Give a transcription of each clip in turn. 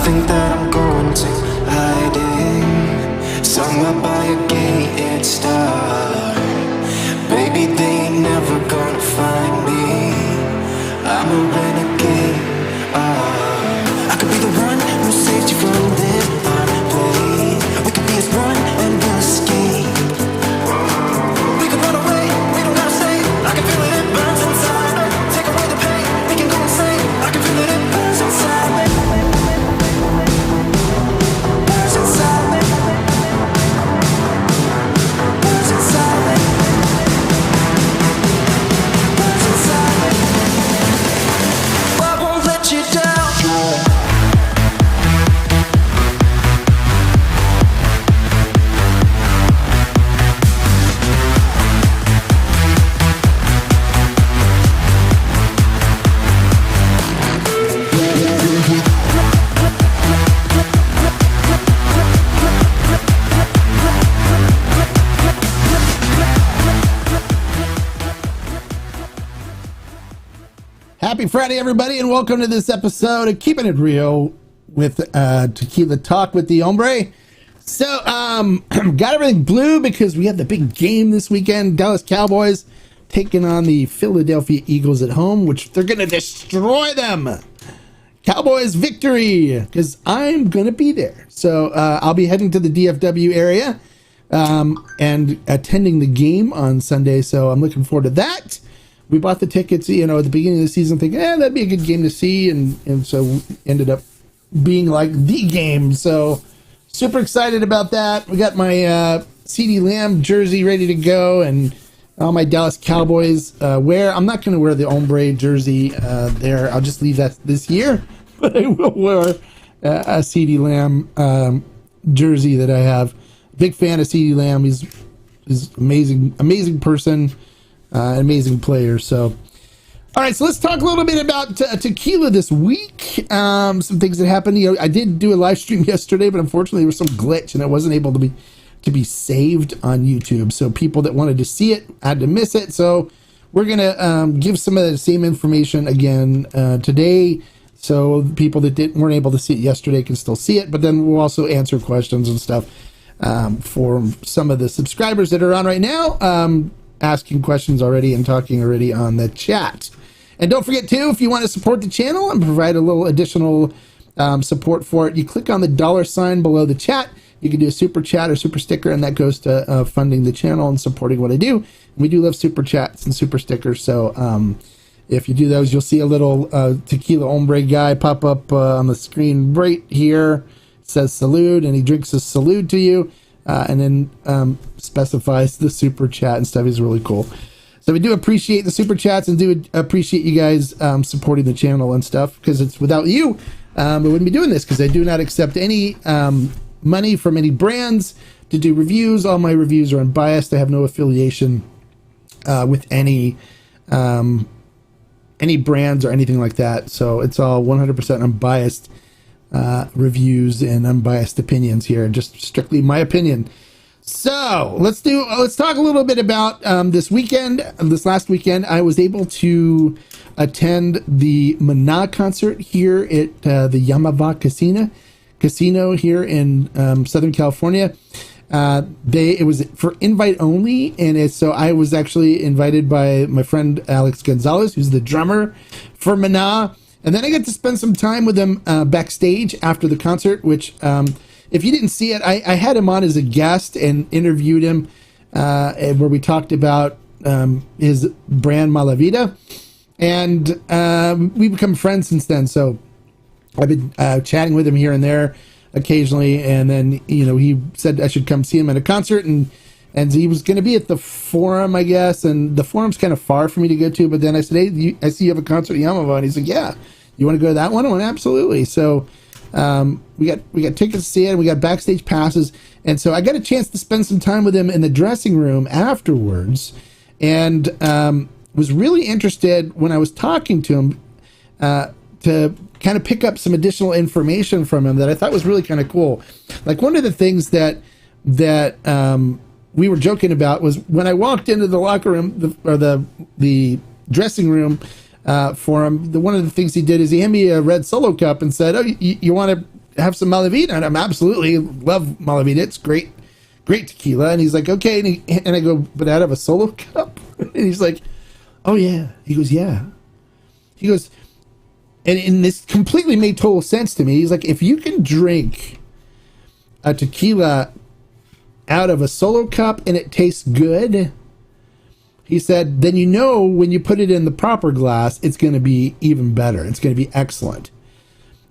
think that I'm going to hiding somewhere by a gated star. Baby, they ain't never gonna find me. I'm a renegade. I could be the one who saved you from this place. We could be as one and we'll escape. We could run away, we don't gotta stay. I can feel it, it burns inside me. Take away the pain, we can go insane. I can feel it, it burns inside me. Burns inside me. Burns inside me. Burns inside me. I won't let you down. Happy Friday, everybody, and welcome to this episode of Keeping It Real with Tequila Talk with the Hombre. So, got everything blue because we have the big game this weekend. Dallas Cowboys taking on the Philadelphia Eagles at home, which they're going to destroy them. Cowboys victory, because I'm going to be there. So, I'll be heading to the DFW area and attending the game on Sunday, so I'm looking forward to that. We bought the tickets, at the beginning of the season, thinking, that'd be a good game to see, and so ended up being like the game. So super excited about that. We got my CeeDee Lamb jersey ready to go, and all my Dallas Cowboys wear. I'm not going to wear the Hombre jersey there. I'll just leave that this year, but I will wear a CeeDee Lamb jersey that I have. Big fan of CeeDee Lamb. He's amazing person. Amazing player. So, all right, so let's talk a little bit about tequila this week. Some things that happened. I did do a live stream yesterday, but unfortunately there was some glitch and it wasn't able to be saved on YouTube. So people that wanted to see it had to miss it. So we're gonna give some of the same information again today, so people that weren't able to see it yesterday can still see it. But then we'll also answer questions and stuff for some of the subscribers that are on right now. Asking questions already and talking already on the chat. And don't forget too, if you want to support the channel and provide a little additional support for it, you click on the $sign below the chat. You can do a super chat or super sticker, and that goes to funding the channel and supporting what I do. And we do love super chats and super stickers, so if you do those, you'll see a little Tequila Hombre guy pop up on the screen right here. It says salute, and he drinks a salute to you. And then specifies the super chat and stuff. Is really cool. So we do appreciate the super chats and do appreciate you guys supporting the channel and stuff, because it's without you we wouldn't be doing this, because I do not accept any money from any brands to do reviews. All my reviews are unbiased. I have no affiliation with any brands or anything like that. So it's all 100% unbiased reviews and unbiased opinions here, just strictly my opinion. So let's talk a little bit about this last weekend. I was able to attend the Maná concert here at the Yamava Casino here in Southern California. It was for invite only, and so I was actually invited by my friend Alex Gonzalez, who's the drummer for Maná. And then I got to spend some time with him backstage after the concert, which, if you didn't see it, I had him on as a guest and interviewed him where we talked about his brand Malavida. And we've become friends since then. So I've been chatting with him here and there occasionally. And then, he said I should come see him at a concert. And he was going to be at the Forum, I guess, and the Forum's kind of far for me to go to. But then I said, hey, I see you have a concert in Yamava. And he said, yeah, you want to go to that one? I went, absolutely. So we got tickets to see it. We got backstage passes. And so I got a chance to spend some time with him in the dressing room afterwards, and was really interested when I was talking to him to kind of pick up some additional information from him that I thought was really kind of cool. Like, one of the things that we were joking about was when I walked into the locker room, the dressing room for him. One of the things he did is he handed me a red Solo cup and said, "Oh, you want to have some Malavita? And I'm absolutely love Malavita. It's great tequila. And he's like, okay. And I go, but out of a solo cup? And he's like, oh yeah. He goes, yeah. He goes, and this completely made total sense to me. He's like, if you can drink a tequila out of a solo cup and it tastes good, he said, then you know when you put it in the proper glass, it's going to be even better. It's going to be excellent.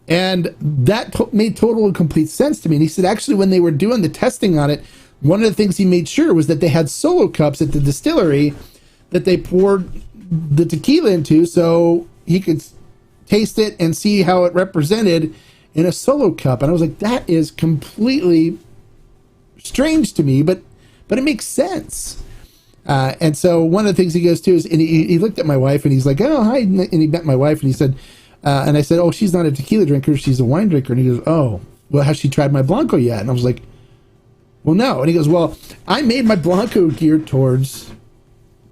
And that made total and complete sense to me. And he said, actually, when they were doing the testing on it, one of the things he made sure was that they had solo cups at the distillery that they poured the tequila into so he could taste it and see how it represented in a solo cup. And I was like, that is completely strange to me, but it makes sense. And so one of the things he goes to is, and he looked at my wife and he's like, oh, hi. And he met my wife and he said, and I said, oh, she's not a tequila drinker, she's a wine drinker. And he goes, oh, well, has she tried my Blanco yet? And I was like, well, no. And he goes, well, I made my Blanco geared towards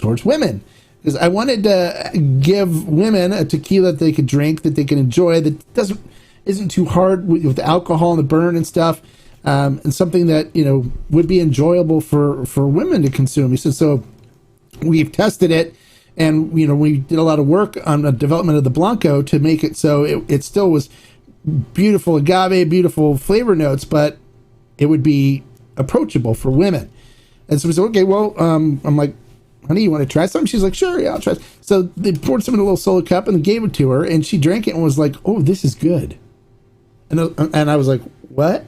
women, because I wanted to give women a tequila that they could drink, that they can enjoy, that isn't too hard with the alcohol and the burn and stuff, and something that, you know, would be enjoyable for women to consume. He said, so we've tested it, and, you know, we did a lot of work on the development of the Blanco to make it so it still was beautiful agave, beautiful flavor notes, but it would be approachable for women. And so we said, okay, well, I'm like, honey, you want to try some? She's like, sure, yeah, I'll try. So they poured some in a little solo cup and gave it to her, and she drank it and was like, oh, this is good. And I was like, what?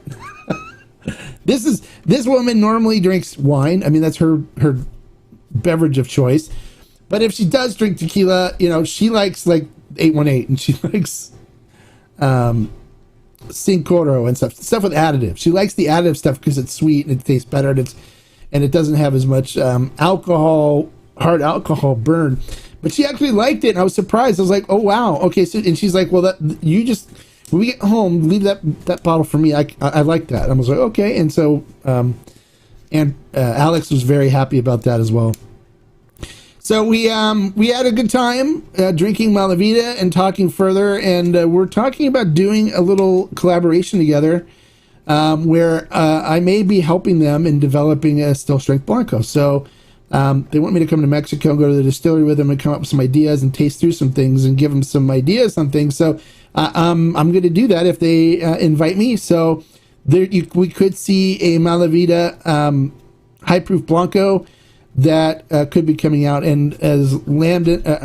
This woman normally drinks wine. I mean, that's her beverage of choice. But if she does drink tequila, you know, she likes like 818, and she likes Cincoro and stuff with additives. She likes the additive stuff because it's sweet and it tastes better, and it doesn't have as much hard alcohol burn. But she actually liked it, and I was surprised. I was like, oh wow, okay. So, and she's like, well, you just, when we get home, leave that bottle for me. I like that. And I was like, okay. And so Alex was very happy about that as well. So we had a good time drinking Malavita and talking further, and we're talking about doing a little collaboration together, where I may be helping them in developing a still strength Blanco. So they want me to come to Mexico and go to the distillery with them and come up with some ideas and taste through some things and give them some ideas on things. So I'm going to do that if they invite me. So we could see a Malavita high proof Blanco that could be coming out. And as Iamden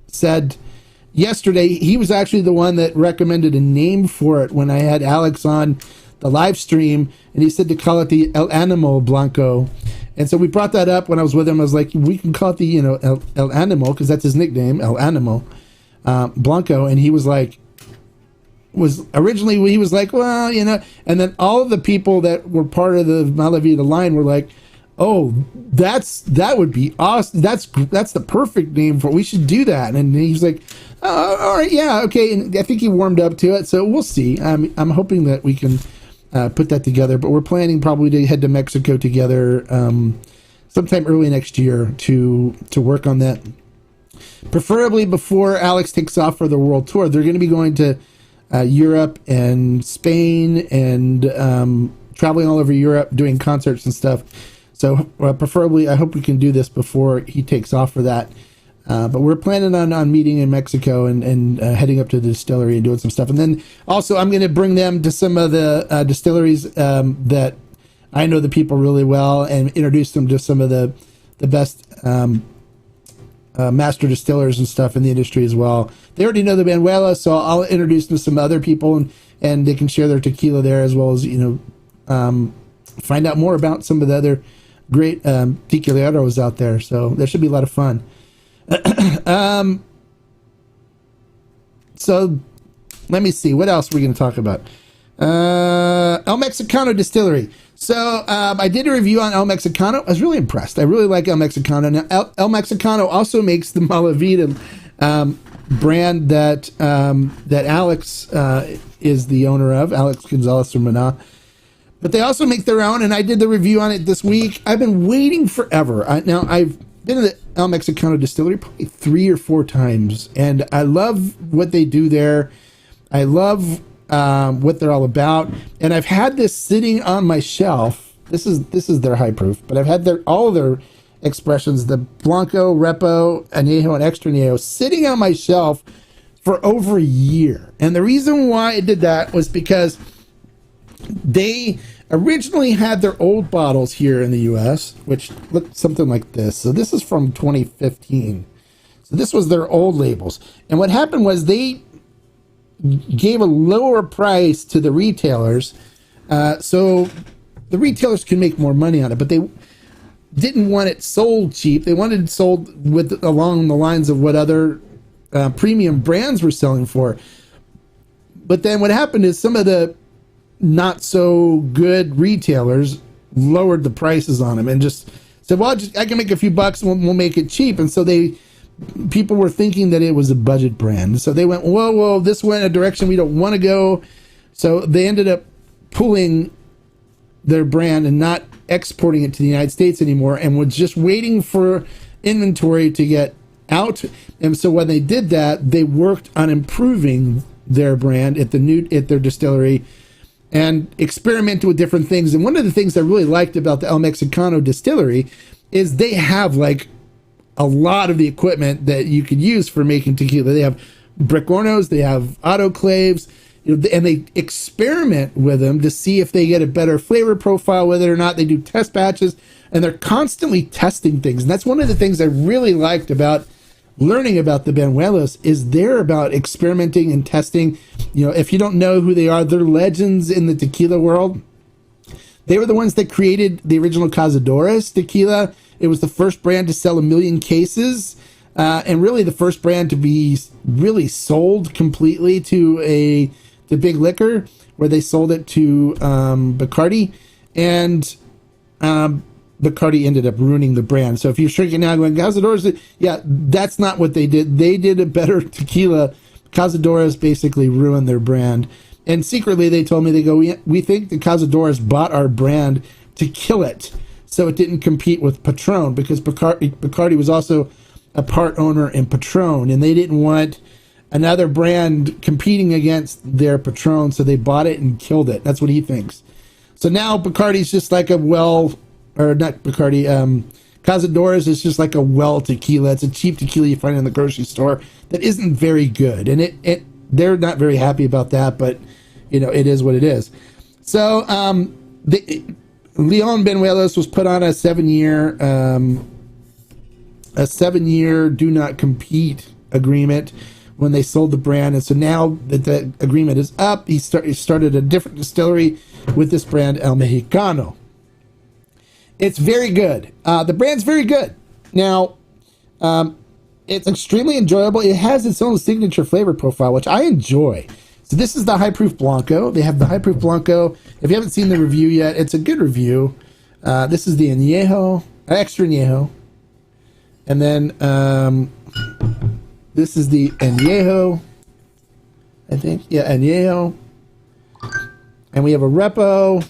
said yesterday, he was actually the one that recommended a name for it when I had Alex on the live stream, and he said to call it the El Animo Blanco. And so we brought that up when I was with him. I was like, we can call it the, you know, El Animo, because that's his nickname, El Animo Blanco. And he was like, he was like, well, you know, and then all of the people that were part of the Malavita line were like, oh, that would be awesome. That's the perfect name for it. We should do that. And he's like, oh, all right, yeah, okay. And I think he warmed up to it, so we'll see. I'm hoping that we can put that together, but we're planning probably to head to Mexico together sometime early next year to work on that. Preferably before Alex takes off for the world tour. They're going to be going to Europe and Spain and traveling all over Europe, doing concerts and stuff. So preferably, I hope we can do this before he takes off for that. But we're planning on meeting in Mexico and heading up to the distillery and doing some stuff. And then also I'm going to bring them to some of the distilleries that I know the people really well, and introduce them to some of the best master distillers and stuff in the industry as well. They already know the Manuela, so I'll introduce them to some other people, and they can share their tequila there, as well as, you know, find out more about some of the other great tequileros out there. So there should be a lot of fun. So let me see, what else we're going to talk about. El Mexicano Distillery. So I did a review on El Mexicano. I was really impressed. I really like El Mexicano. Now El Mexicano also makes the Malavita brand that Alex is the owner of, Alex Gonzalez from Mana. But they also make their own, and I did the review on it this week. I've been waiting forever. Now I've been to the El Mexicano Distillery probably 3 or 4 times, and I love what they do there. I love what they're all about, and I've had this sitting on my shelf. This is their high proof, but I've had all of their expressions, the Blanco, Repo, Añejo, and Extra Añejo, sitting on my shelf for over a year. And the reason why I did that was because they originally had their old bottles here in the US, which looked something like this. So this is from 2015. So this was their old labels. And what happened was they gave a lower price to the retailers, so the retailers can make more money on it, but they didn't want it sold cheap. They wanted it sold with along the lines of what other premium brands were selling for. But then what happened is some of the not so good retailers lowered the prices on them and just said, well, I can make a few bucks and we'll make it cheap. And so people were thinking that it was a budget brand. So they went, whoa, this went a direction we don't want to go. So they ended up pulling their brand and not exporting it to the United States anymore, and was just waiting for inventory to get out. And so when they did that, they worked on improving their brand at their distillery and experimented with different things. And one of the things I really liked about the El Mexicano distillery is they have like a lot of the equipment that you could use for making tequila. They have brick hornos, they have autoclaves, and they experiment with them to see if they get a better flavor profile with it or not. They do test batches, and they're constantly testing things. And that's one of the things I really liked about learning about the Banuelos, is they're about experimenting and testing. If you don't know who they are, they're legends in the tequila world. They were the ones that created the original Cazadores tequila. It was the first brand to sell 1 million cases, and really the first brand to be really sold completely to big liquor, where they sold it to Bacardi, and Bacardi ended up ruining the brand. So if you're shrinking now going, Cazadores, yeah, that's not what they did. They did a better tequila. Cazadores basically ruined their brand. And secretly they told me, they go, we think the Cazadores bought our brand to kill it, so it didn't compete with Patron, because Bacardi was also a part owner in Patron, and they didn't want another brand competing against their Patron, so they bought it and killed it. That's what he thinks. So now Bacardi's just like Cazadores is just like a well tequila. It's a cheap tequila you find in the grocery store that isn't very good, and they're not very happy about that, but it is what it is. So Leon Banuelos was put on a 7-year do not compete agreement when they sold the brand, and so now that the agreement is up, he started a different distillery with this brand, El Mexicano. It's very good. The brand's very good. Now, it's extremely enjoyable. It has its own signature flavor profile, which I enjoy. So this is the high proof Blanco. They have the high proof Blanco. If you haven't seen the review yet, it's a good review. This is the Añejo, Extra Añejo. And then this is the Añejo, I think. Yeah, Añejo. And we have a Repo.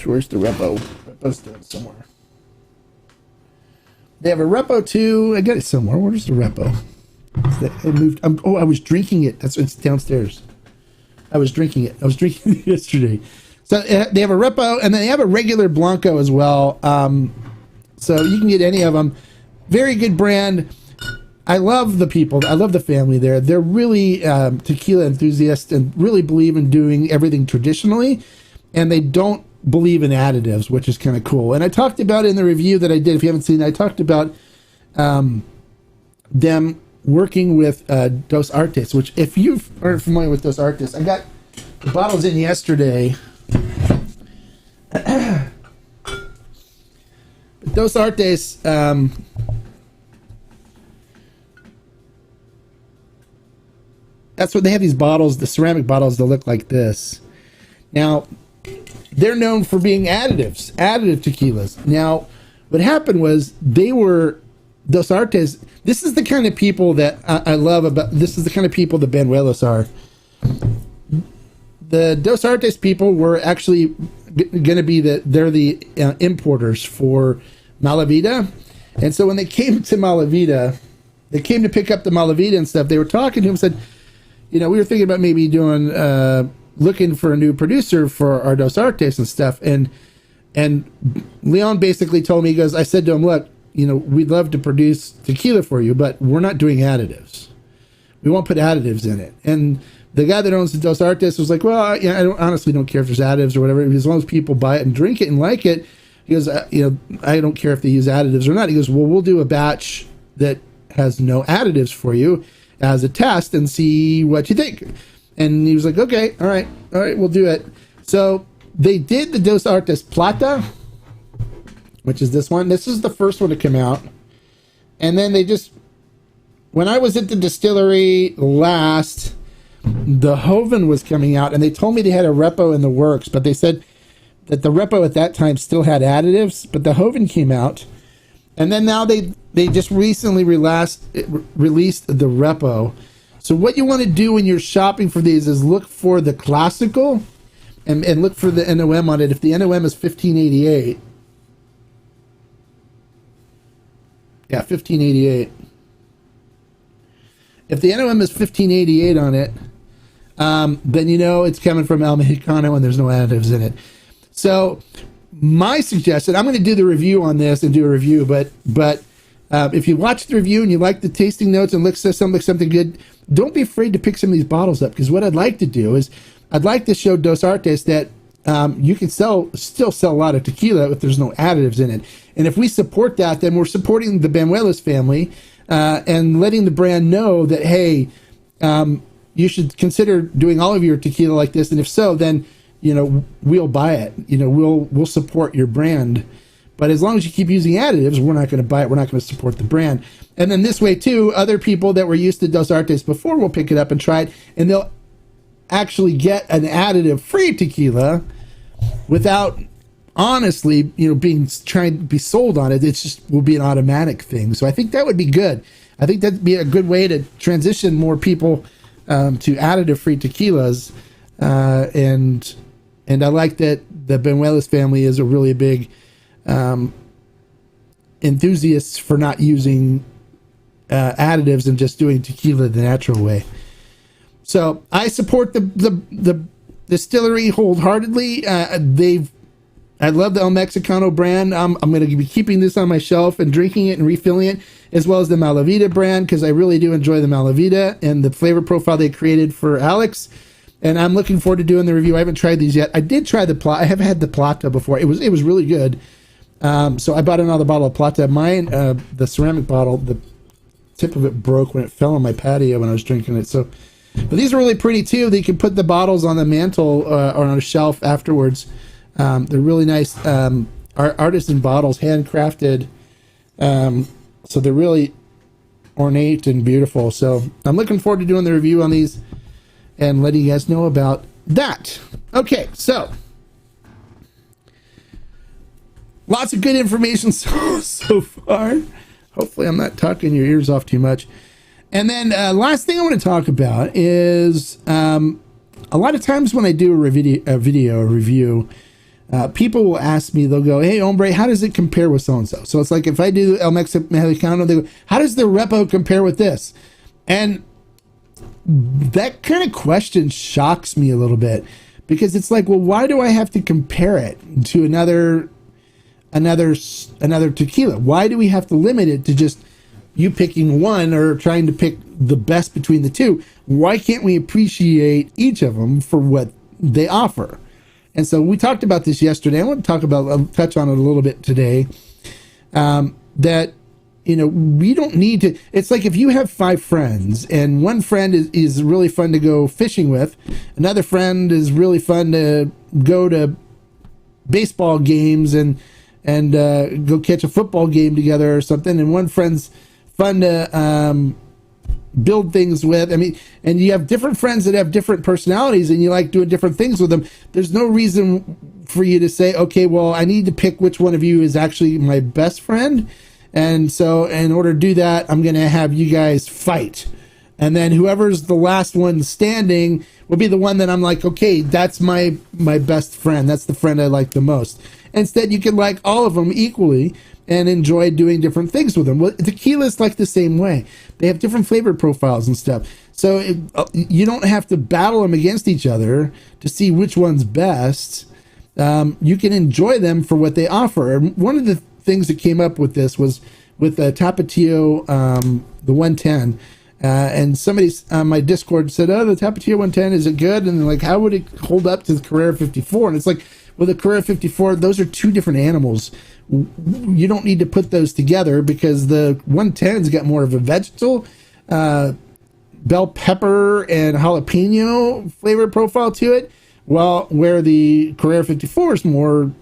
Where's the Repo? Repo's down somewhere. They have a Repo too. I got it somewhere. Where's the Repo? It moved. I was drinking it. It's downstairs. I was drinking it yesterday. So they have a Repo, and then they have a regular Blanco as well. So you can get any of them. Very good brand. I love the people. I love the family there. They're really tequila enthusiasts and really believe in doing everything traditionally, and they don't believe in additives, which is kind of cool. And I talked about in the review that I did, if you haven't seen it, I talked about them working with Dos Artes, which if you aren't familiar with Dos Artes, I got the bottles in yesterday. Dos Artes, that's what they have, these bottles, the ceramic bottles that look like this. Now, they're known for being additive tequilas. Now, what happened was Dos Artes, this is the kind of people that I love about, this is the kind of people the Banuelos are. The Dos Artes people were actually going to be they're the importers for Malavida. And so when they came to Malavida, they came to pick up the Malavida and stuff, they were talking to him and said, we were thinking about maybe doing, looking for a new producer for our Dos Artes and stuff. And Leon basically told me, he goes, I said to him, look, we'd love to produce tequila for you, but we're not doing additives. We won't put additives in it. And the guy that owns the Dos Artes was like, well, I honestly don't care if there's additives or whatever. As long as people buy it and drink it and like it, he goes, I don't care if they use additives or not. He goes, well, we'll do a batch that has no additives for you as a test and see what you think. And he was like, okay, all right, we'll do it. So they did the Dos Artes Plata, which is this one. This is the first one to come out. And then when I was at the distillery last, the Hoven was coming out, and they told me they had a repo in the works, but they said that the repo at that time still had additives, but the Hoven came out. And then now they just recently released the repo. So what you want to do when you're shopping for these is look for the classical and look for the NOM on it. If the NOM is 1588, yeah, 1588. If the NOM is 1588 on it, then it's coming from El Mexicano and there's no additives in it. So my suggestion, I'm going to do the review on this and do a review, but if you watch the review and you like the tasting notes and looks like something good, don't be afraid to pick some of these bottles up, because what I'd like to do is I'd like to show Dos Artes that you can still sell a lot of tequila if there's no additives in it. And if we support that, then we're supporting the Banuelos family and letting the brand know that, hey, you should consider doing all of your tequila like this. And if so, then, we'll buy it. We'll support your brand. But as long as you keep using additives, we're not going to buy it. We're not going to support the brand. And then this way, too, other people that were used to Dos Artes before will pick it up and try it, and they'll actually get an additive-free tequila without, honestly, trying to be sold on it. It's just will be an automatic thing. So I think that would be good. I think that'd be a good way to transition more people to additive-free tequilas. And I like that the Banuelos family is a really big enthusiasts for not using additives and just doing tequila the natural way. So I support the distillery wholeheartedly. I love the El Mexicano brand. I'm going to be keeping this on my shelf and drinking it and refilling it, as well as the Malavita brand, because I really do enjoy the Malavita and the flavor profile they created for Alex. And I'm looking forward to doing the review. I haven't tried these yet. I did try the Plata. I have had the Plata before. It was really good. So I bought another bottle of Plata. Mine, the ceramic bottle, the tip of it broke when it fell on my patio when I was drinking it. So, but these are really pretty too. They can put the bottles on the mantle or on a shelf afterwards. They're really nice artisan bottles, handcrafted. So they're really ornate and beautiful. So I'm looking forward to doing the review on these and letting you guys know about that. Okay, so lots of good information so far. Hopefully I'm not talking your ears off too much. And then last thing I want to talk about is a lot of times when I do a review, people will ask me, they'll go, hey, Hombre, how does it compare with so-and-so? So it's like if I do El Mexicano, they go, how does the repo compare with this? And that kind of question shocks me a little bit, because it's like, well, why do I have to compare it to another tequila? Why do we have to limit it to just you picking one or trying to pick the best between the two? Why can't we appreciate each of them for what they offer? And so we talked about this yesterday. I want to touch on it a little bit today. That, we don't need to, it's like if you have 5 friends and one friend is really fun to go fishing with, another friend is really fun to go to baseball games and go catch a football game together or something, and one friend's fun to build things with. I mean, and you have different friends that have different personalities and you like doing different things with them. There's no reason for you to say, okay, well, I need to pick which one of you is actually my best friend. And so in order to do that, I'm going to have you guys fight. And then whoever's the last one standing will be the one that I'm like, okay, that's my best friend. That's the friend I like the most. Instead, you can like all of them equally and enjoy doing different things with them. Well, tequila is like the same way. They have different flavor profiles and stuff. So you don't have to battle them against each other to see which one's best. You can enjoy them for what they offer. And one of the things that came up with this was with Tapatio, the 110. And somebody on my Discord said, oh, the Tapatio 110, is it good? And they're like, how would it hold up to the Carrera 54? And it's like, well, the Carrera 54, those are two different animals. You don't need to put those together because the 110's got more of a vegetal, bell pepper and jalapeno flavor profile to it, while where the Carrera 54 is more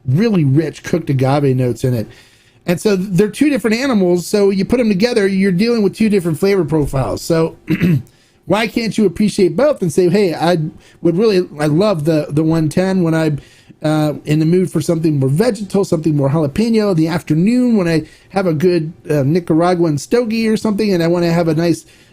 really rich cooked agave notes in it. And so they're two different animals. So you put them together, you're dealing with two different flavor profiles. So why can't you appreciate both and say, hey, I love the 110 when I'm in the mood for something more vegetal, something more jalapeno in the afternoon, when I have a good Nicaraguan stogie or something, and I want to have a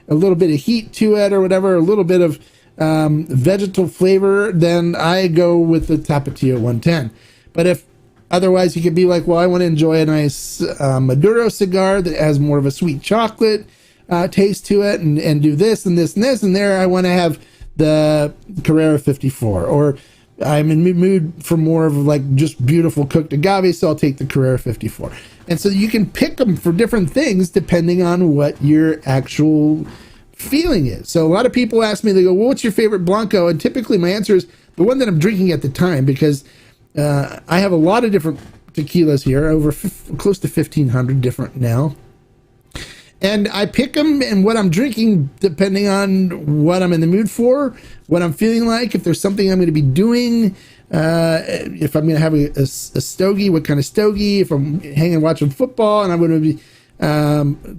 little bit of heat to it or whatever, a little bit of vegetal flavor, then I go with the Tapatio 110. But if otherwise, you could be like, well, I want to enjoy a nice Maduro cigar that has more of a sweet chocolate taste to it, and do this and this and this, and there I want to have the Carrera 54. Or I'm in the mood for more of like just beautiful cooked agave, so I'll take the Carrera 54. And so you can pick them for different things depending on what your actual feeling is. So a lot of people ask me, they go, well, what's your favorite Blanco? And typically my answer is the one that I'm drinking at the time, because I have a lot of different tequilas here, over close to 1,500 different now. And I pick them and what I'm drinking depending on what I'm in the mood for, what I'm feeling like, if there's something I'm going to be doing, if I'm going to have a stogie, what kind of stogie, if I'm hanging watching football and I'm going to be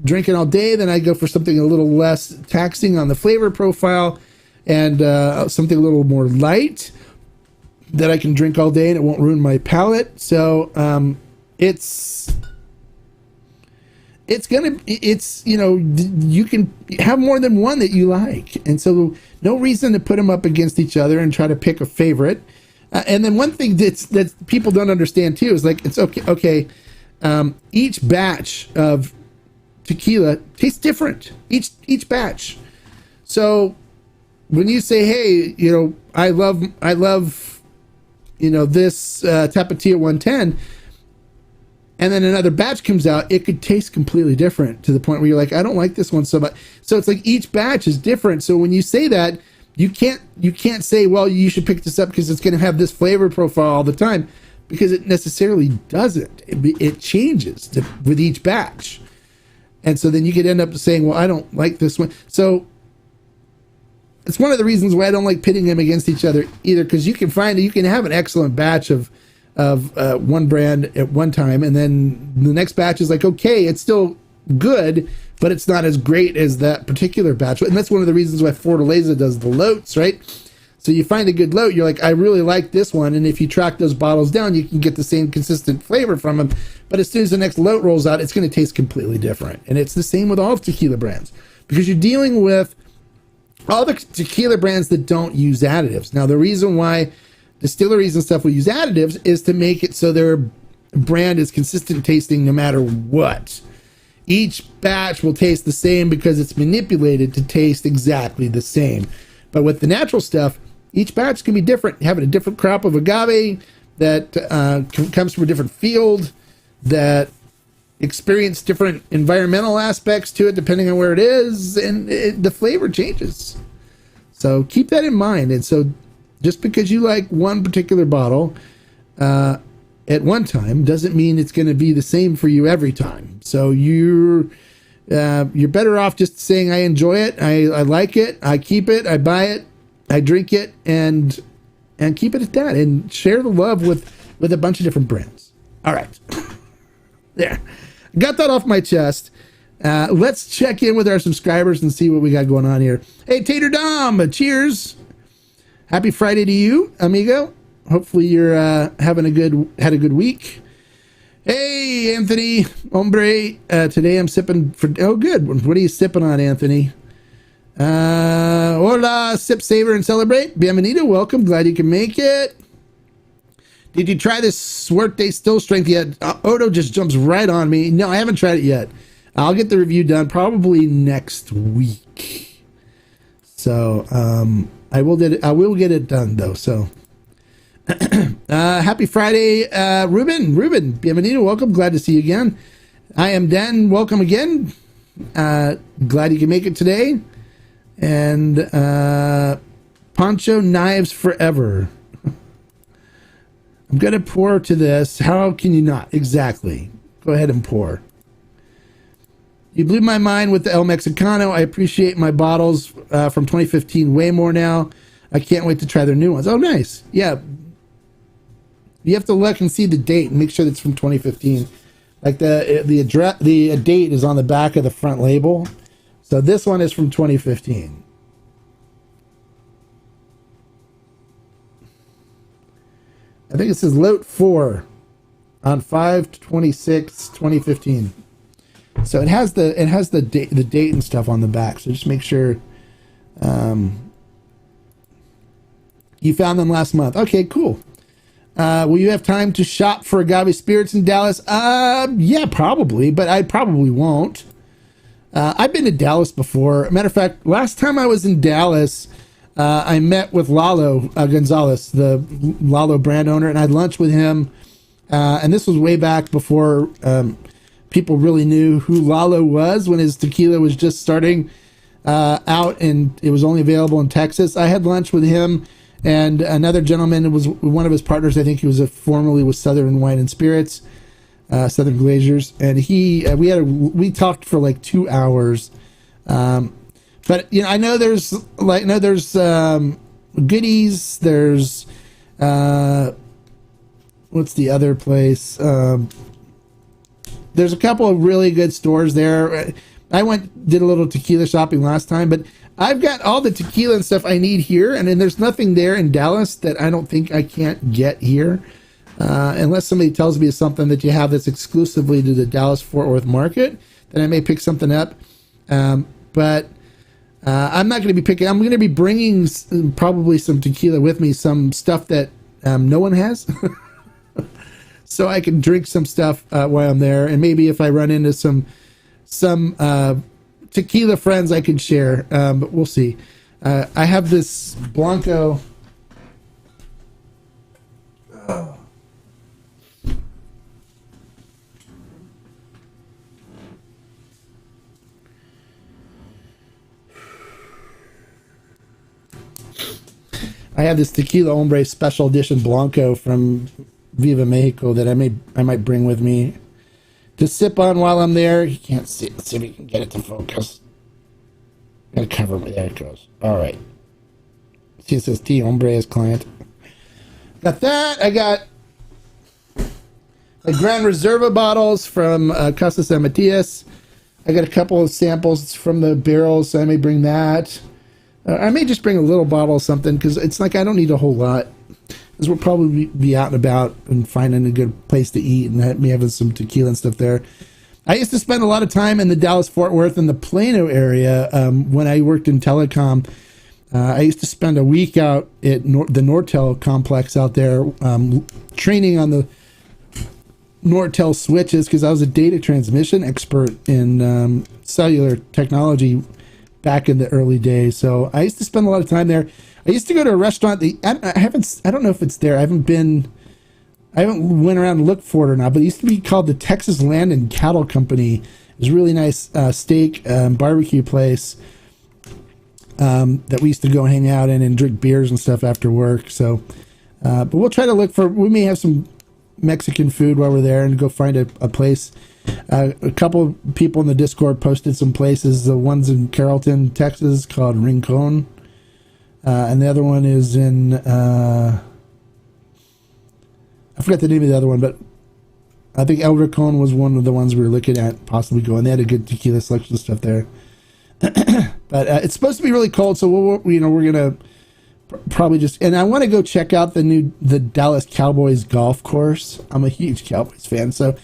drinking all day, then I go for something a little less taxing on the flavor profile and something a little more light that I can drink all day and it won't ruin my palate. So you can have more than one that you like, and so no reason to put them up against each other and try to pick a favorite. And then one thing that people don't understand too is like, it's okay. Each batch of tequila tastes different. Each batch. So when you say, hey, I love this Tapatio 110, and then another batch comes out, it could taste completely different to the point where you're like, I don't like this one so much. So it's like each batch is different. So when you say that, you can't say, well, you should pick this up because it's going to have this flavor profile all the time, because it necessarily doesn't. It changes with each batch. And so then you could end up saying, well, I don't like this one. So it's one of the reasons why I don't like pitting them against each other either, because you can have an excellent batch of one brand at one time, and then the next batch is like, okay, it's still good, but it's not as great as that particular batch. And that's one of the reasons why Fortaleza does the lotes, right? So you find a good lote, you're like, I really like this one, and if you track those bottles down, you can get the same consistent flavor from them. But as soon as the next lote rolls out, it's going to taste completely different. And it's the same with all tequila brands, because you're dealing with all the tequila brands that don't use additives. Now, the reason why distilleries and stuff will use additives is to make it so their brand is consistent tasting no matter what. Each batch will taste the same because it's manipulated to taste exactly the same. But with the natural stuff, each batch can be different, having a different crop of agave that comes from a different field, that experience different environmental aspects to it depending on where it is, and the flavor changes. So keep that in mind. And so just because you like one particular bottle at one time doesn't mean it's going to be the same for you every time. So you're better off just saying, I enjoy it, I like it, I keep it, I buy it, I drink it, and keep it at that, and share the love with a bunch of different brands. All right. There. Got that off my chest. Let's check in with our subscribers and see what we got going on here. Hey, Tater Dom, cheers. Happy Friday to you, amigo. Hopefully you're had a good week. Hey, Anthony Hombre. Today I'm sipping good. What are you sipping on, Anthony? Hola, sip, savor, and celebrate. Bienvenido, welcome. Glad you can make it. Did you try this Suerte Still Strength yet? Odo just jumps right on me. No, I haven't tried it yet. I'll get the review done probably next week. So I will get it done though. So happy Friday, Ruben, bienvenido, welcome, glad to see you again. I am Dan, welcome again. Glad you can make it today. And Poncho Knives Forever. I'm gonna pour to this. How can you not? Exactly. Go ahead and pour. You blew my mind with the El Mexicano. I appreciate my bottles from 2015 way more now. I can't wait to try their new ones. Oh, nice. Yeah. You have to look and see the date and make sure it's from 2015. Like the date is on the back of the front label. So this one is from 2015. I think it says Lot 4 on 5/26/2015. So it has the date and stuff on the back. So just make sure you found them last month. Okay, cool. Will you have time to shop for agave spirits in Dallas? Yeah, probably, but I probably won't. I've been to Dallas before. Matter of fact, last time I was in Dallas, I met with Lalo Gonzalez, the Lalo brand owner, and I had lunch with him. And this was way back before people really knew who Lalo was, when his tequila was just starting out and it was only available in Texas. I had lunch with him and another gentleman. It was one of his partners. I think he was formerly with Southern Wine and Spirits, Southern Glaziers, and we talked for like 2 hours. But you know, I know there's Goodies. There's what's the other place? There's a couple of really good stores there. I did a little tequila shopping last time, but I've got all the tequila and stuff I need here, and then there's nothing there in Dallas that I don't think I can't get here, unless somebody tells me something that you have that's exclusively to the Dallas-Fort Worth market. Then I may pick something up, but I'm not going to be picking. I'm going to be bringing probably some tequila with me, some stuff that no one has. So I can drink some stuff while I'm there, and maybe if I run into some tequila friends, I can share. But we'll see. I have this Blanco. I have this Tequila Hombre Special Edition Blanco from Viva Mexico that I might bring with me to sip on while I'm there. You can't see it. Let's see if we can get it to focus. I'm gonna cover me. There it goes. All right. See, it says T Hombre as client. Got that. I got the Gran Reserva bottles from Casa San Matias. I got a couple of samples from the barrels, so I may bring that. I may just bring a little bottle of something, because it's like I don't need a whole lot. Because we'll probably be out and about and finding a good place to eat, and me having some tequila and stuff there. I used to spend a lot of time in the Dallas-Fort Worth and the Plano area when I worked in telecom. I used to spend a week out at the Nortel complex out there, training on the Nortel switches, because I was a data transmission expert in cellular technology back in the early days. So I used to spend a lot of time there. I used to go to a restaurant. I don't know if it's there. I haven't went around and looked for it or not, but it used to be called the Texas Land and Cattle Company. It was a really nice steak barbecue place that we used to go hang out in and drink beers and stuff after work. So, but we'll try to we may have some Mexican food while we're there and go find a place. A couple of people in the Discord posted some places. The one's in Carrollton, Texas, called Rincon. And the other one is in, I forgot the name of the other one, but I think El Rincon was one of the ones we were looking at possibly going. They had a good tequila selection of stuff there. But it's supposed to be really cold, so we're going to probably just, and I want to go check out the Dallas Cowboys golf course. I'm a huge Cowboys fan, so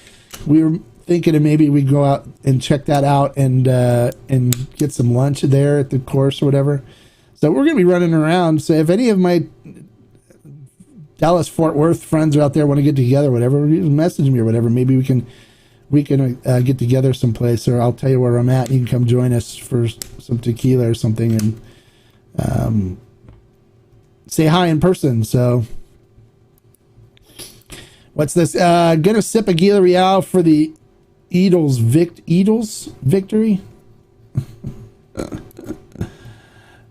we were thinking of maybe we go out and check that out and get some lunch there at the course or whatever. So we're going to be running around. So if any of my Dallas Fort Worth friends are out there want to get together, whatever, message me or whatever. Maybe we can get together someplace, or I'll tell you where I'm at. You can come join us for some tequila or something and say hi in person. So what's this? Gonna sip Aguila Real for the Eagles victory.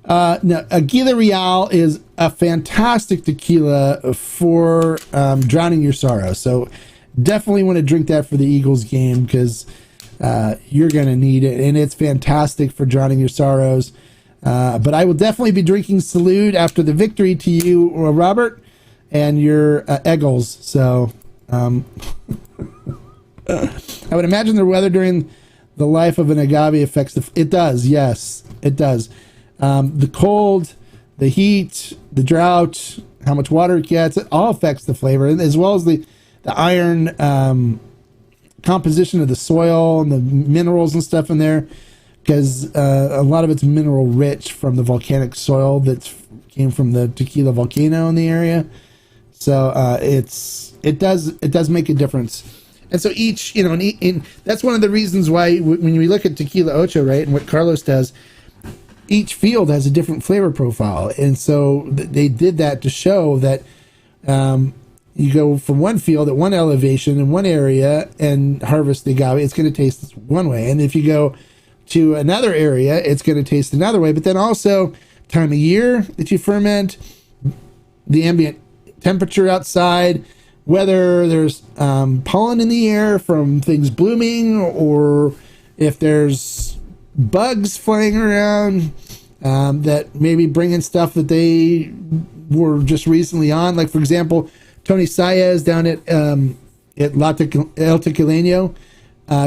No, Aguila Real is a fantastic tequila for drowning your sorrow. So definitely want to drink that for the Eagles game, because you're going to need it, and it's fantastic for drowning your sorrows. But I will definitely be drinking Salute after the victory to you, Robert, and your Eagles. So I would imagine the weather during the life of an agave affects it does, yes, it does. The cold, the heat, the drought, how much water it gets, it all affects the flavor, as well as the iron composition of the soil and the minerals and stuff in there, because a lot of it's mineral rich from the volcanic soil that came from the Tequila volcano in the area. So it does make a difference. And so each, that's one of the reasons why when we look at Tequila Ocho, right, and what Carlos does, each field has a different flavor profile. And so they did that to show that you go from one field at one elevation in one area and harvest the agave, it's going to taste one way. And if you go to another area, it's going to taste another way. But then also time of year that you ferment, the ambient temperature outside, whether there's pollen in the air from things blooming, or if there's bugs flying around that maybe bring in stuff that they were just recently on. Like, for example, Tony Saez down at El Tequileño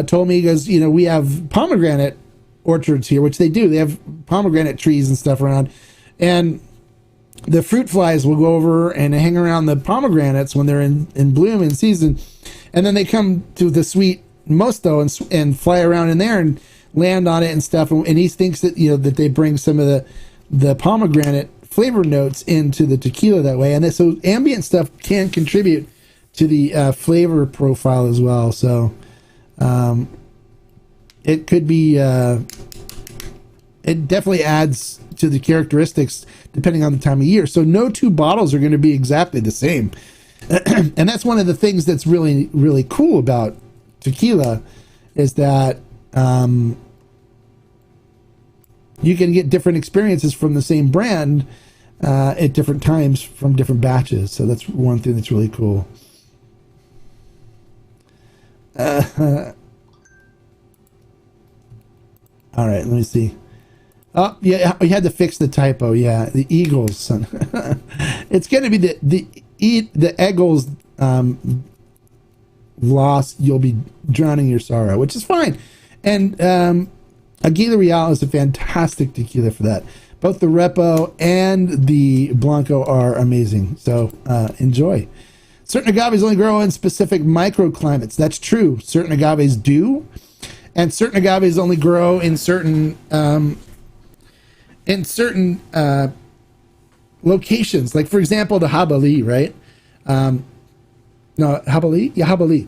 told me, he goes, we have pomegranate orchards here, which they do. They have pomegranate trees and stuff around. And the fruit flies will go over and hang around the pomegranates when they're in bloom in season. And then they come to the sweet mosto and fly around in there and land on it and stuff. And he thinks that, that they bring some of the pomegranate flavor notes into the tequila that way. And so ambient stuff can contribute to the flavor profile as well. So it could be, it definitely adds to the characteristics depending on the time of year. So no two bottles are going to be exactly the same. And that's one of the things that's really, really cool about tequila, is that you can get different experiences from the same brand at different times from different batches. So that's one thing that's really cool. All right, let me see. Oh, yeah, we had to fix the typo. Yeah, the Eagles, son. It's going to be the Eagles loss. You'll be drowning your sorrow, which is fine. And Aguila Real is a fantastic tequila for that. Both the Repo and the Blanco are amazing. So enjoy. Certain agaves only grow in specific microclimates. That's true. Certain agaves do. And certain agaves only grow in certain locations. Like, for example, the Jabali, right? No, Jabali? Yeah, Jabali.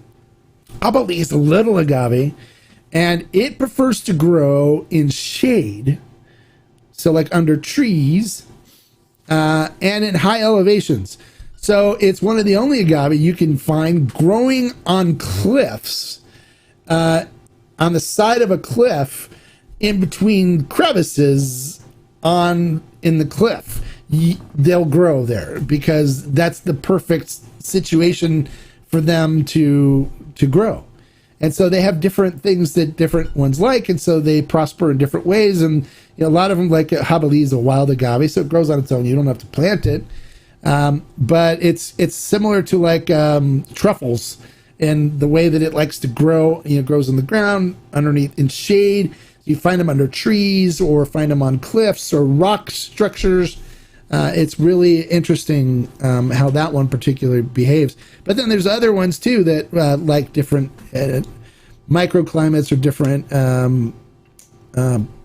Jabali is a little agave, and it prefers to grow in shade. So like under trees and in high elevations. So it's one of the only agave you can find growing on cliffs, on the side of a cliff, in between crevices in the cliff. They'll grow there because that's the perfect situation for them to grow. And so they have different things that different ones like, and so they prosper in different ways. And a lot of them, like Jabali, is a wild agave, so it grows on its own. You don't have to plant it. But it's similar to like truffles in the way that it likes to grow. It grows on the ground, underneath in shade. You find them under trees or find them on cliffs or rock structures. It's really interesting how that one particularly behaves. But then there's other ones too that like different microclimates or different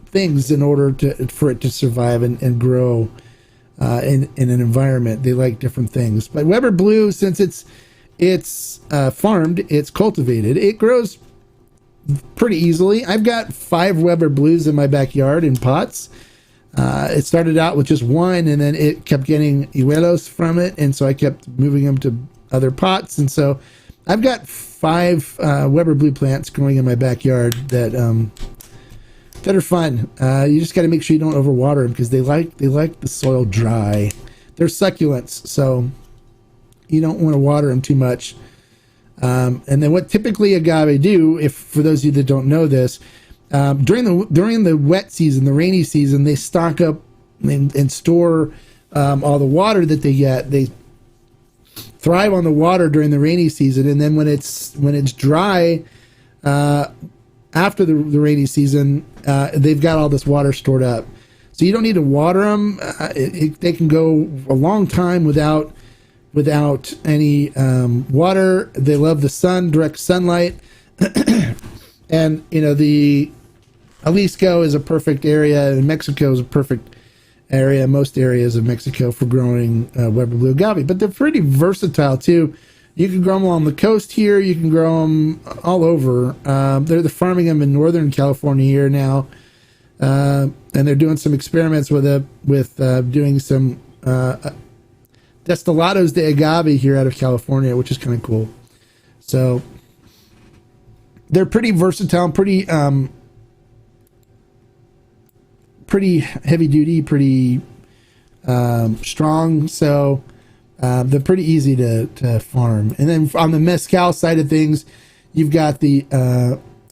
things in order for it to survive and grow in an environment. They like different things. But Weber Blue, since it's farmed, it's cultivated, it grows pretty easily. I've got 5 Weber Blues in my backyard in pots. It started out with just one, and then it kept getting Iwelos from it, and so I kept moving them to other pots, and so I've got 5 Weber Blue plants growing in my backyard that are fun. You just got to make sure you don't overwater them because they like the soil dry. They're succulents, so you don't want to water them too much. And then what typically agave do, if for those of you that don't know this, during the wet season, the rainy season, they stock up and store all the water that they get. They thrive on the water during the rainy season, and then when it's dry after the rainy season, they've got all this water stored up. So you don't need to water them. They can go a long time without any water. They love the sun, direct sunlight. And the Jalisco is a perfect area, and Mexico is a perfect area, most areas of Mexico, for growing Weber Blue agave. But they're pretty versatile too. You can grow them along the coast here. You can grow them all over. They're farming them in Northern California here now, and they're doing some experiments with doing some destillados de agave here out of California, which is kind of cool. So they're pretty versatile, pretty heavy duty, pretty strong. So they're pretty easy to farm. And then on the mezcal side of things, you've got the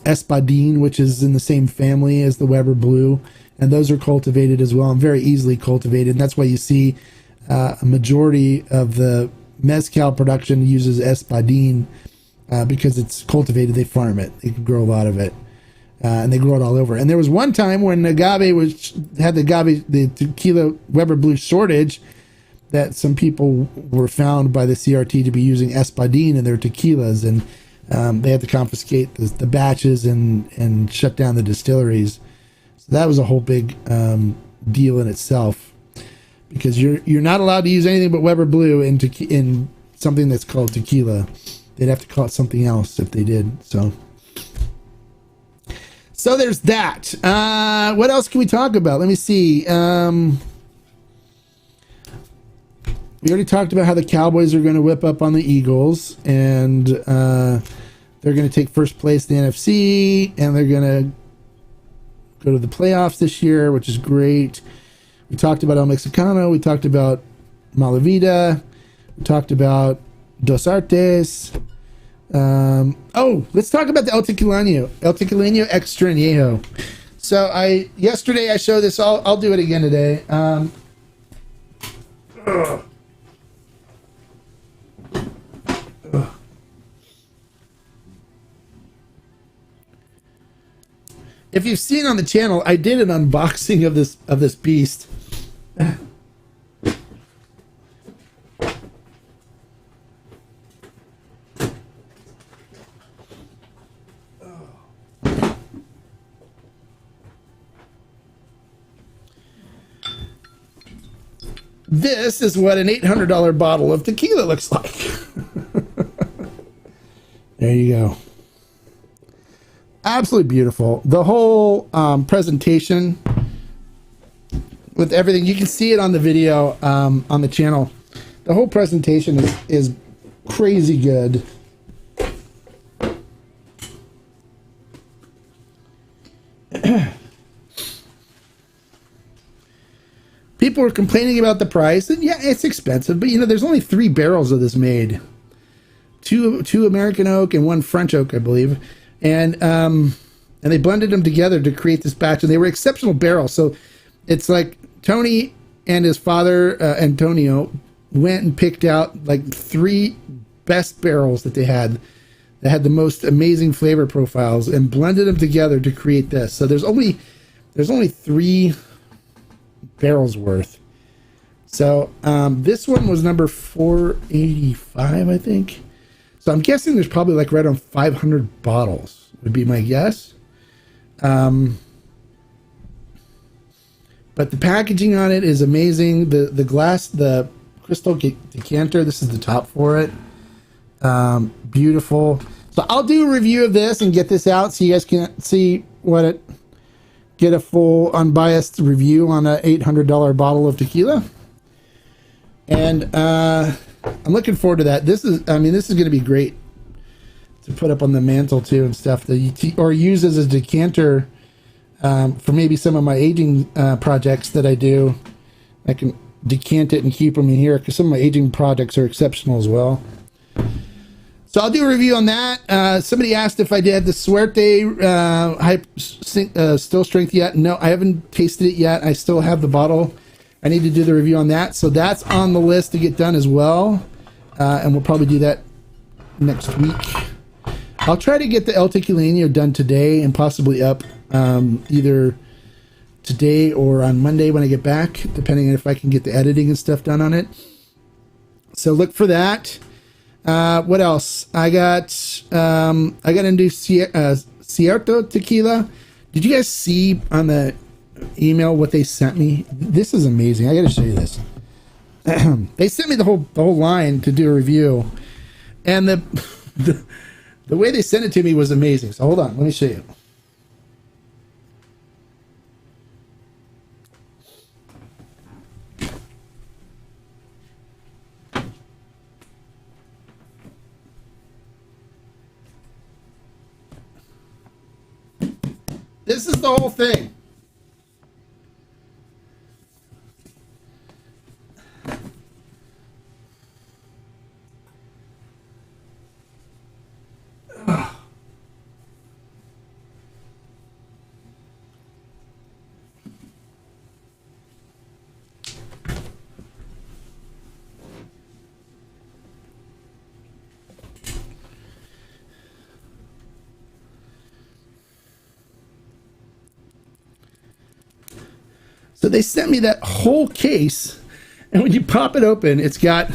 Espadin, which is in the same family as the Weber Blue, and those are cultivated as well, and very easily cultivated. And that's why you see a majority of the mezcal production uses Espadin, because it's cultivated. They farm it. They can grow a lot of it, and they grow it all over. And there was one time when the tequila Weber Blue shortage, that some people were found by the CRT to be using Espadin in their tequilas, and they had to confiscate the batches and shut down the distilleries. So that was a whole big deal in itself, because you're not allowed to use anything but Weber Blue in something that's called tequila. They'd have to call it something else if they did. So there's that. What else can we talk about? Let me see. We already talked about how the Cowboys are going to whip up on the Eagles, and they're going to take first place in the NFC, and they're going to go to the playoffs this year, which is great. We talked about El Mexicano. We talked about Malavida. We talked about Dos Artes. Let's talk about the El Tequilano Extrañejo. So yesterday I showed this. I'll do it again today. If you've seen on the channel, I did an unboxing of this beast. This is what an $800 bottle of tequila looks like. There you go. Absolutely beautiful. The whole presentation with everything, you can see it on the video on the channel. The whole presentation is crazy good. People were complaining about the price, and yeah, it's expensive, but there's only 3 barrels of this made. Two American oak and 1 French oak, I believe. And they blended them together to create this batch, and they were exceptional barrels. So it's like Tony and his father, Antonio, went and picked out like 3 best barrels that had the most amazing flavor profiles, and blended them together to create this. So there's only 3 barrels worth. So this one was number 485, I think. So I'm guessing there's probably like right on 500 bottles would be my guess. But but the packaging on it is amazing. The glass, the crystal decanter, this is the top for it. Beautiful. So I'll do a review of this and get this out so you guys can see get a full unbiased review on a $800 bottle of tequila. And I'm looking forward to that. This is going to be great to put up on the mantle too and stuff, or use as a decanter for maybe some of my aging projects that I do. I can decant it and keep them in here because some of my aging projects are exceptional as well. So I'll do a review on that. Somebody asked if I did the Suerte still strength yet. No, I haven't tasted it yet. I still have the bottle. I need to do the review on that. So that's on the list to get done as well. And we'll probably do that next week. I'll try to get the El Tequilano done today and possibly up either today or on Monday when I get back, depending on if I can get the editing and stuff done on it. So look for that. What else? I got into Cierto Tequila. Did you guys see on the email what they sent me? This is amazing. I got to show you this. They sent me the whole line to do a review, and the way they sent it to me was amazing. So hold on, let me show you. This is the whole thing. So they sent me that whole case, and when you pop it open, it's got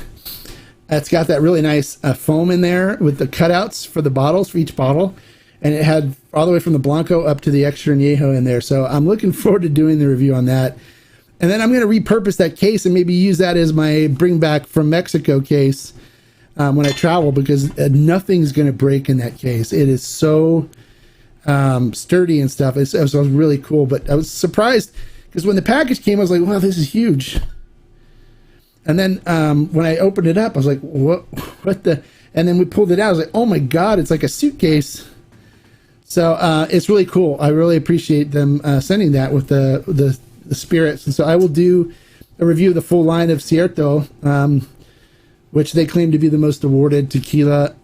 that really nice foam in there with the cutouts for the bottles for each bottle, and it had all the way from the Blanco up to the extra añejo in there. So I'm looking forward to doing the review on that, and then I'm going to repurpose that case and maybe use that as my bring back from Mexico case when I travel, because nothing's going to break in that case. It is so sturdy and stuff. It was really cool, but I was surprised. Because when the package came, I was like, wow, this is huge. And then when I opened it up, I was like, what the? And then we pulled it out. I was like, oh my God, it's like a suitcase. So it's really cool. I really appreciate them sending that with the spirits. And so I will do a review of the full line of Cierto, which they claim to be the most awarded tequila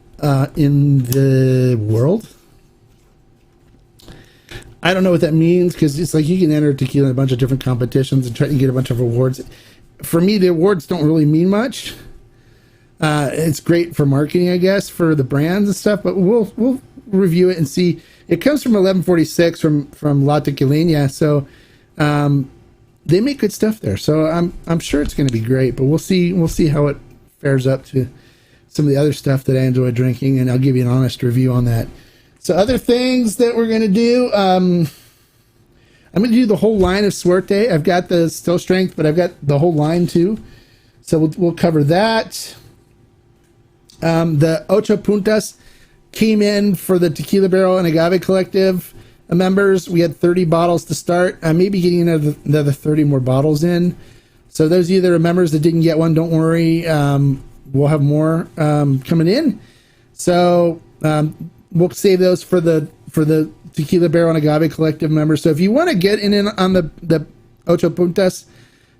in the world. I don't know what that means, because it's like you can enter tequila in a bunch of different competitions and try to get a bunch of awards. For me, the awards don't really mean much. It's great for marketing, I guess, for the brands and stuff, but we'll review it and see. It comes from 1146 from La Tequilana, so they make good stuff there. So I'm sure it's going to be great, but we'll see how it fares up to some of the other stuff that I enjoy drinking, and I'll give you an honest review on that. So other things that we're going to do, I'm going to do the whole line of Suerte. I've got the still strength, but I've got the whole line too. So we'll cover that. The Ocho Puntas came in for the Tequila Barrel and Agave Collective members. We had 30 bottles to start. I may be getting another 30 more bottles in. So those of you that are members that didn't get one, don't worry. We'll have more coming in. So we'll save those for the Tequila Barrel and Agave Collective members. So if you want to get in on the Ocho Puntas,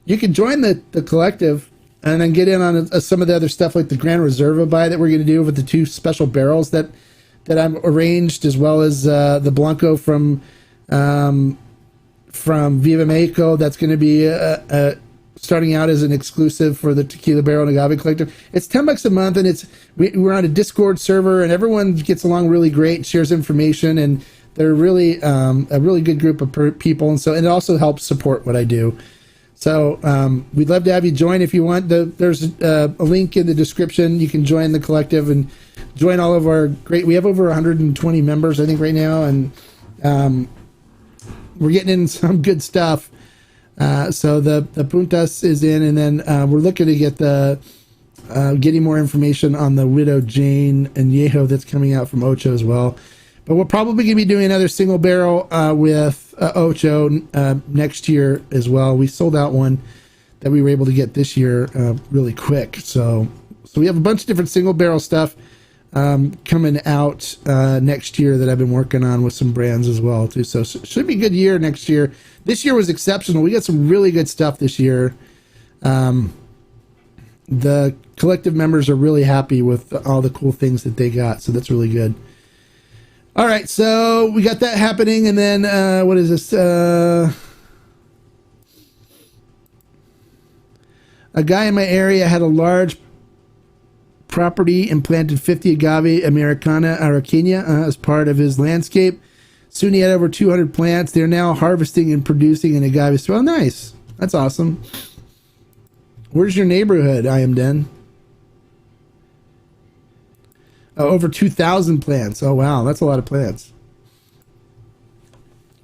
you can join the collective and then get in on some of the other stuff like the Gran Reserva buy that we're going to do with the 2 special barrels that I've arranged, as well as the Blanco from Viva Mexico. That's going to be starting out as an exclusive for the Tequila Barrel and Agave Collective. It's $10 a month, and we're on a Discord server, and everyone gets along really great and shares information, and they're really a really good group of people, and it also helps support what I do. So we'd love to have you join if you want. There's a link in the description. You can join the collective and join all of our great. We have over 120 members, I think, right now, and we're getting in some good stuff. So the Puntas is in, and then we're looking to get getting more information on the Widow Jane and Yeho that's coming out from Ocho as well. But we're probably going to be doing another single barrel with Ocho next year as well. We sold out one that we were able to get this year really quick. So we have a bunch of different single barrel stuff coming out next year that I've been working on with some brands as well too. So should be a good year next year. This year was exceptional. We got some really good stuff this year. The collective members are really happy with all the cool things that they got. So that's really good. All right. So we got that happening. And then what is this? A guy in my area had a large property and planted 50 agave Americana Araqueña as part of his landscape. Soon he had over 200 plants. They're now harvesting and producing an agave. Well, nice. That's awesome. Where's your neighborhood, I am Den? Oh, over 2,000 plants. Oh, wow. That's a lot of plants.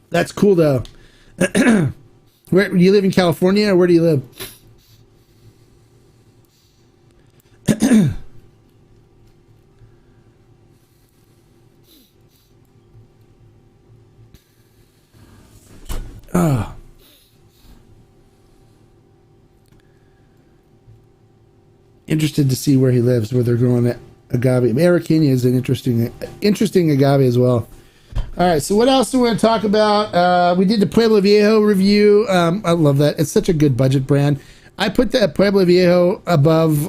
That's cool, though. Where you live in California, or where do you live? Oh. Interested to see where he lives, where they're growing agave. Araqueña is an interesting agave as well. All right, so what else do we want to talk about? We did the Pueblo Viejo review. I love that. It's such a good budget brand. I put that Pueblo Viejo above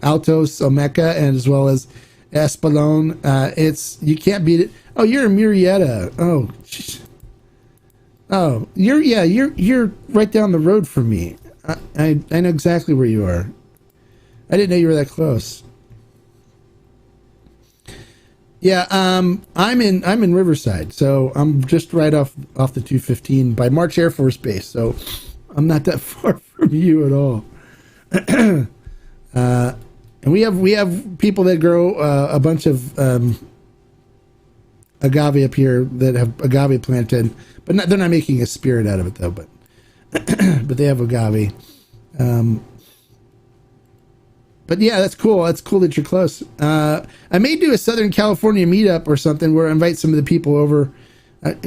Altos, Olmeca, and as well as Espolón. You can't beat it. Oh, you're in Murrieta. Oh, geez. Oh, you're right down the road from me. I know exactly where you are. I didn't know you were that close. Yeah, I'm in Riverside, so I'm just right off the 215 by March Air Force Base. So I'm not that far from you at all. And we have people that grow a bunch of agave up here that have agave planted, but they're not making a spirit out of it though. But but they have agave. But yeah, that's cool. That's cool that you're close. I may do a Southern California meetup or something where I invite some of the people over,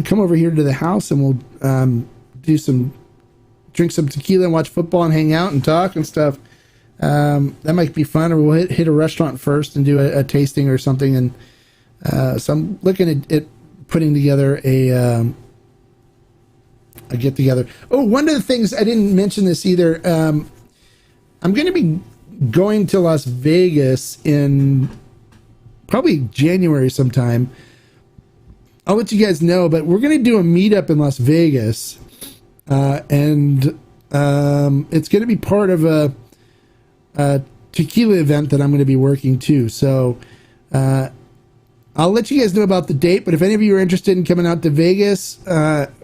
come over here to the house, and we'll drink some tequila and watch football and hang out and talk and stuff. That might be fun. Or we'll hit a restaurant first and do a tasting or something. And so I'm looking at putting together a get together. Oh, one of the things I didn't mention this either. I'm going to be going to Las Vegas in probably January sometime. I'll let you guys know, but we're going to do a meetup in Las Vegas, and it's going to be part of a tequila event that I'm going to be working too. So I'll let you guys know about the date, but if any of you are interested in coming out to Vegas and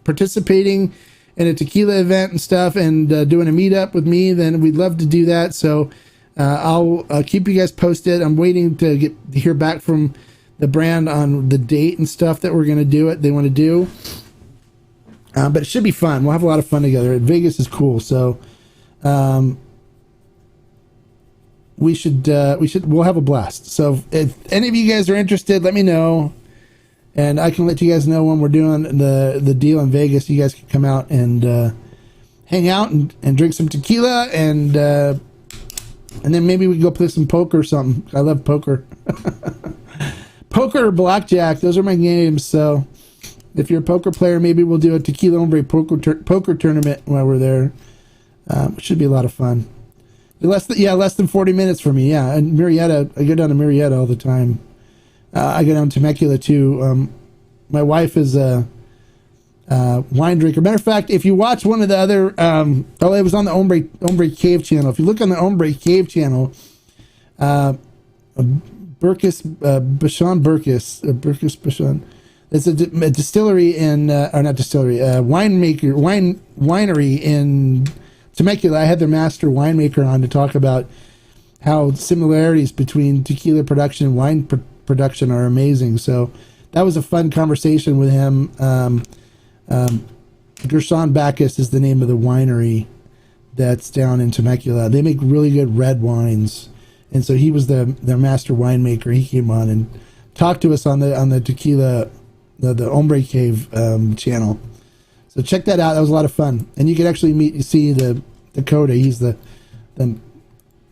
participating in a tequila event and stuff, and doing a meetup with me, then we'd love to do that. So I'll keep you guys posted. I'm waiting to hear back from the brand on the date and stuff that we're going to do it. They want to do, but it should be fun. We'll have a lot of fun together. Vegas is cool. So we'll have a blast. So if any of you guys are interested, let me know. And I can let you guys know when we're doing the deal in Vegas. You guys can come out and hang out and drink some tequila, and then maybe we can go play some poker or something. I love poker. Poker or blackjack, those are my games. So if you're a poker player, maybe we'll do a Tequila Hombre poker tournament while we're there. It should be a lot of fun. Less than 40 minutes for me. Yeah, and Murrieta, I go down to Murrieta all the time. I go down to Temecula too. My wife is a wine drinker. Matter of fact, if you watch one of the other, it was on the Hombre Cave channel. If you look on the Hombre Cave channel, Bashan. It's a distillery or not distillery, winery in Temecula. I had their master winemaker on to talk about how similarities between tequila production and wine production are amazing. So that was a fun conversation with him. Gerson Bacchus is the name of the winery that's down in Temecula. They make really good red wines, and so he was their master winemaker. He came on and talked to us on the Tequila, the Hombre Cave channel. So check that out. That was a lot of fun, and you can actually see the Dakota. He's the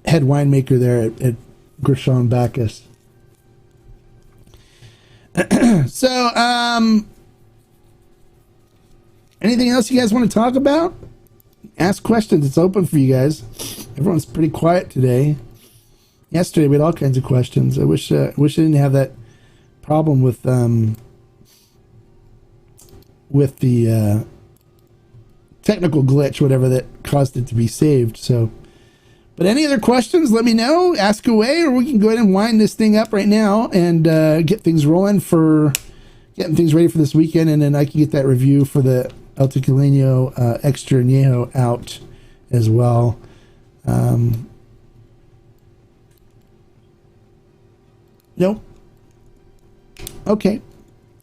head winemaker there at Gerson Bacchus. So, anything else you guys want to talk about? Ask questions. It's open for you guys. Everyone's pretty quiet today. Yesterday we had all kinds of questions. I wish I didn't have that problem with the technical glitch, whatever, that caused it to be saved. So, but any other questions, let me know. Ask away, or we can go ahead and wind this thing up right now and get things rolling for getting things ready for this weekend, and then I can get that review for the El Tequileño Extra Añejo out as well. Nope. Okay.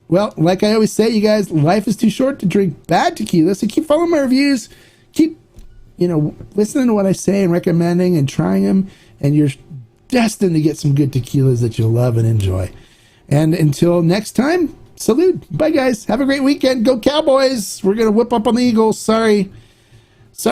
Well, like I always say, you guys, life is too short to drink bad tequila, so keep following my reviews. Keep, listening to what I say and recommending and trying them, and you're destined to get some good tequilas that you'll love and enjoy. And until next time, salute. Bye, guys. Have a great weekend. Go Cowboys. We're going to whip up on the Eagles. Sorry.